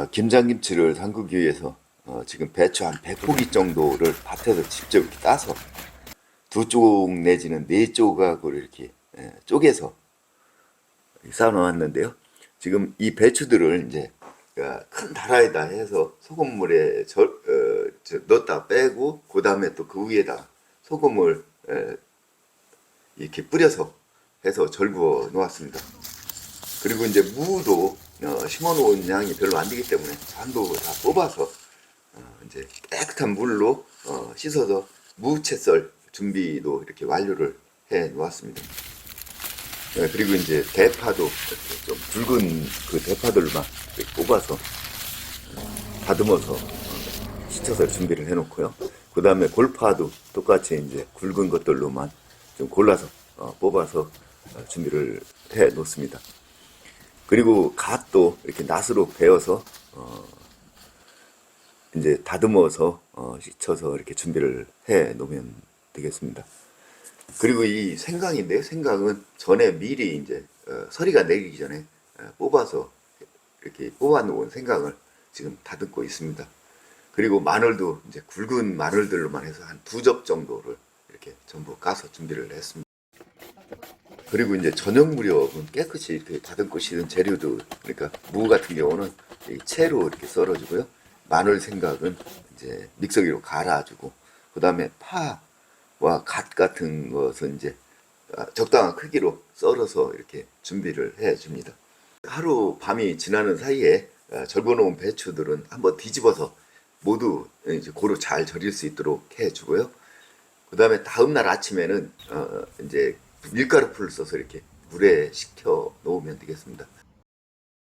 김장김치를 담그기 위해서 지금 배추 한 100포기 정도를 밭에서 직접 이렇게 따서 두 쪽 내지는 네 조각으로 이렇게 쪼개서 쌓아 놓았는데요. 지금 이 배추들을 이제 큰 다라에다 해서 소금물에 넣었다 빼고 그 다음에 또 그 위에다 소금을 이렇게 뿌려서 해서 절구어 놓았습니다. 그리고 이제 무도 심어 놓은 양이 별로 안 되기 때문에 전부 다 뽑아서 이제 깨끗한 물로 씻어서 무채 썰 준비도 이렇게 완료를 해 놓았습니다. 그리고 이제 대파도 이렇게 좀 굵은 그 대파들만 이렇게 뽑아서 다듬어서 씻어서 준비를 해 놓고요. 그 다음에 골파도 똑같이 이제 굵은 것들로만 좀 골라서 뽑아서 준비를 해 놓습니다. 그리고 갓도 이렇게 낫으로 베어서 이제 다듬어서 씻어서 이렇게 준비를 해 놓으면 되겠습니다. 그리고 이 생강인데요. 생강은 전에 미리 이제 서리가 내리기 전에 뽑아서 이렇게 뽑아 놓은 생강을 지금 다듬고 있습니다. 그리고 마늘도 이제 굵은 마늘들로만 해서 한 2접 정도를 이렇게 전부 까서 준비를 했습니다. 그리고 이제 저녁 무렵은 깨끗이 이렇게 다듬고 씻은 재료도, 그러니까 무 같은 경우는 채로 이렇게 썰어주고요. 마늘 생각은 이제 믹서기로 갈아주고, 그 다음에 파와 갓 같은 것은 이제 적당한 크기로 썰어서 이렇게 준비를 해줍니다. 하루 밤이 지나는 사이에 절궈놓은 배추들은 한번 뒤집어서 모두 이제 고루 잘 절일 수 있도록 해주고요. 그 다음에 다음날 아침에는 이제 밀가루 풀을 써서 이렇게 물에 식혀 놓으면 되겠습니다.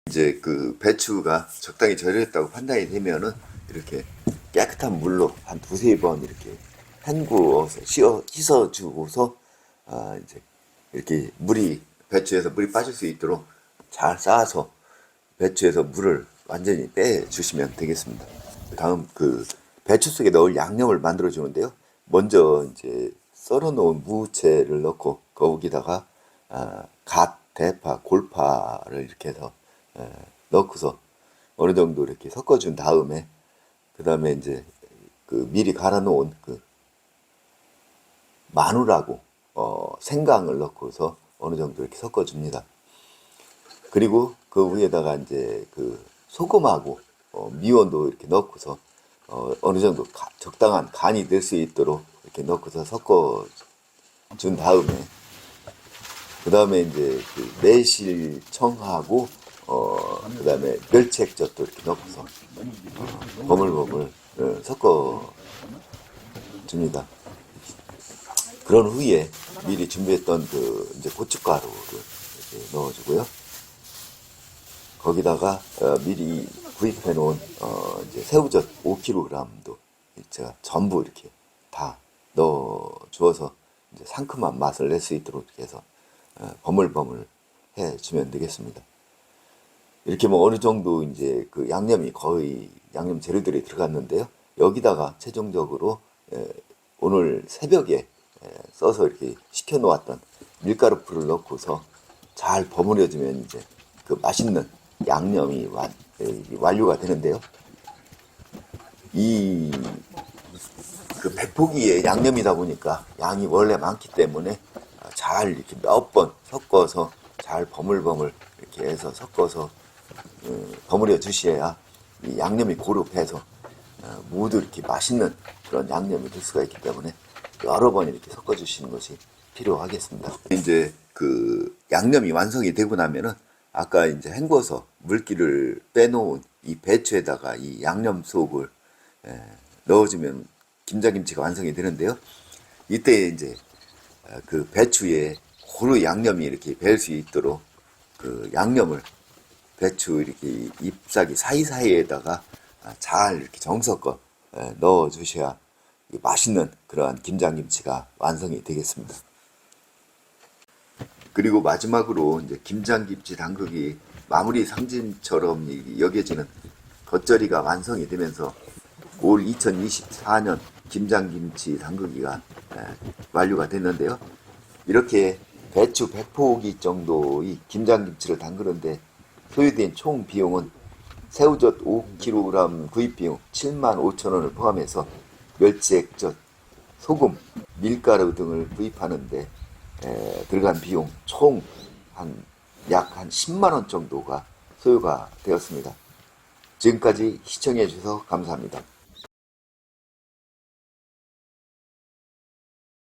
이제 그 배추가 적당히 절였다고 판단이 되면은 이렇게 깨끗한 물로 한 2-3번 이렇게 헹구어서 씻어주고서 이제 이렇게 배추에서 물이 빠질 수 있도록 잘 쌓아서 배추에서 물을 완전히 빼주시면 되겠습니다. 다음 그 배추 속에 넣을 양념을 만들어 주는데요. 먼저 이제 썰어 놓은 무채를 넣고 거기다가 갓, 대파, 골파를 이렇게 해서 넣고서 어느 정도 이렇게 섞어준 다음에 그 다음에 이제 그 미리 갈아 놓은 그 마늘하고 생강을 넣고서 어느 정도 이렇게 섞어줍니다. 그리고 그 위에다가 이제 그 소금하고 미원도 이렇게 넣고서 어느 정도 적당한 간이 될 수 있도록 이렇게 넣고서 섞어준 다음에 그 다음에 이제 그 매실청하고 그 다음에 멸치액젓도 이렇게 넣고서 버물버물 섞어 줍니다. 그런 후에 미리 준비했던 그 이제 고춧가루를 이렇게 넣어주고요. 거기다가 미리 구입해 놓은 이제 새우젓 5kg도 제가 전부 이렇게 다 넣어 주어서 이제 상큼한 맛을 낼 수 있도록 이렇게 해서 버물버물 해 주면 되겠습니다. 이렇게 뭐 어느 정도 이제 그 양념이 거의 양념 재료들이 들어갔는데요. 여기다가 최종적으로 오늘 새벽에 써서 이렇게 식혀 놓았던 밀가루 풀을 넣고서 잘 버무려 주면 이제 그 맛있는 양념이 완료가 되는데요. 이 그 100포기의 양념이다 보니까 양이 원래 많기 때문에 잘 이렇게 몇 번 섞어서 잘 버물버물 이렇게 해서 섞어서 버무려 주셔야 이 양념이 고루 배서 모두 이렇게 맛있는 그런 양념이 될 수가 있기 때문에 여러 번 이렇게 섞어 주시는 것이 필요하겠습니다. 이제 그 양념이 완성이 되고 나면은 아까 이제 헹궈서 물기를 빼놓은 이 배추에다가 이 양념 속을 넣어주면 김장김치가 완성이 되는데요. 이때 이제 그 배추에 고루 양념이 이렇게 배 수 있도록 그 양념을 배추 이렇게 잎사귀 사이사이에다가 잘 이렇게 정성껏 넣어 주셔야 맛있는 그러한 김장김치가 완성이 되겠습니다. 그리고 마지막으로 이제 김장김치 담그기 마무리 상징처럼 여겨지는 겉절이가 완성이 되면서 올 2024년 김장김치 담그기가 완료가 됐는데요. 이렇게 배추 100포기 정도의 김장김치를 담그는데 소요된 총 비용은 새우젓 5kg 구입 비용 75,000원을 포함해서 멸치액젓, 소금, 밀가루 등을 구입하는데 들어간 비용 총 약 10만 원 정도가 소요가 되었습니다. 지금까지 시청해 주셔서 감사합니다.